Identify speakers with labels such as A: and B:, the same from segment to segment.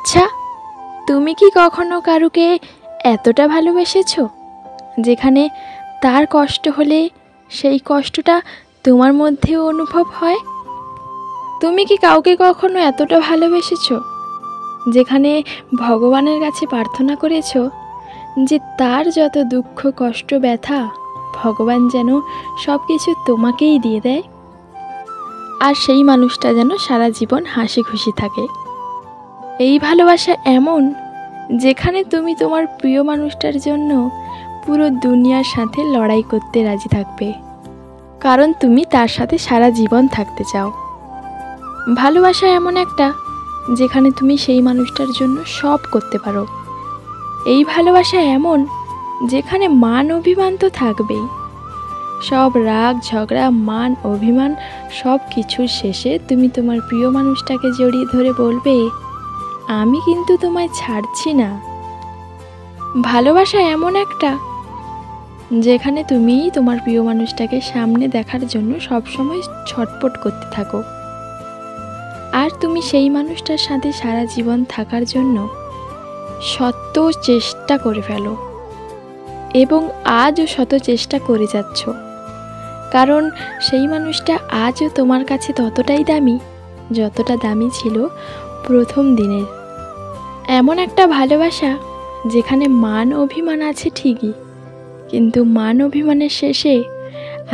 A: আচ্ছা, তুমি কি কখনো কারুকে এতটা ভালোবেসেছো যেখানে তার কষ্ট হলে সেই কষ্টটা তোমার মধ্যেও অনুভব হয়? তুমি কি কাউকে কখনো এতটা ভালোবেসেছো যেখানে ভগবানের কাছে প্রার্থনা করেছো যে তার যত দুঃখ কষ্ট ব্যথা ভগবান যেন সব কিছু তোমাকেই দিয়ে দেয়, আর সেই মানুষটা যেন সারা জীবন হাসি খুশি থাকে? এই ভালোবাসা এমন যেখানে তুমি তোমার প্রিয় মানুষটার জন্য পুরো দুনিয়ার সাথে লড়াই করতে রাজি থাকবে, কারণ তুমি তার সাথে সারা জীবন থাকতে চাও। ভালোবাসা এমন একটা যেখানে তুমি সেই মানুষটার জন্য সব করতে পারো। এই ভালোবাসা এমন যেখানে মান অভিমান তো থাকবেই। সব রাগ ঝগড়া মান অভিমান সব কিছুর শেষে তুমি তোমার প্রিয় মানুষটাকে জড়িয়ে ধরে বলবে, আমি কিন্তু তোমায় ছাড়ছি না। ভালোবাসা এমন একটা যেখানে তুমি তোমার প্রিয় মানুষটাকে সামনে দেখার জন্য সবসময় ছটপট করতে থাকো, আর তুমি সেই মানুষটার সাথে সারা জীবন থাকার জন্য শত চেষ্টা করে ফেলো, এবং আজও শত চেষ্টা করে যাচ্ছ, কারণ সেই মানুষটা আজও তোমার কাছে ততটাই দামি যতটা দামি ছিল প্রথম দিনের। এমন একটা ভালোবাসা যেখানে মান অভিমান আছে ঠিকই, কিন্তু মান অভিমানের শেষে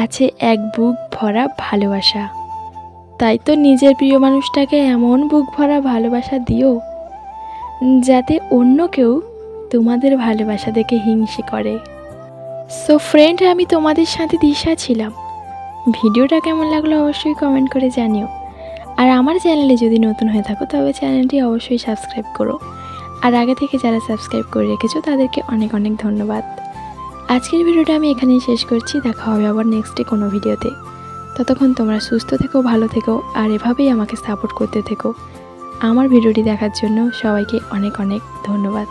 A: আছে এক বুক ভরা ভালোবাসা। তাই তো নিজের প্রিয় মানুষটাকে এমন বুক ভরা ভালোবাসা দিও যাতে অন্য কেউ তোমাদের ভালোবাসা দেখে হিংসে করে। সো ফ্রেন্ড, আমি তোমাদের সাথে দিশা ছিলাম। ভিডিওটা কেমন লাগলো অবশ্যই কমেন্ট করে জানিও, আর আমার চ্যানেলে যদি নতুন হয়ে থাকো তবে চ্যানেলটি অবশ্যই সাবস্ক্রাইব করো, আর আগে থেকে যারা সাবস্ক্রাইব করে রেখেছো তাদেরকে অনেক অনেক ধন্যবাদ। আজকের ভিডিওটা আমি এখানেই শেষ করছি। দেখা হবে আবার নেক্সটে কোনো ভিডিওতে। ততক্ষণ তোমরা সুস্থ থেকো, ভালো থেকো, আর এভাবেই আমাকে সাপোর্ট করতে থেকো। আমার ভিডিওটি দেখার জন্য সবাইকে অনেক অনেক ধন্যবাদ।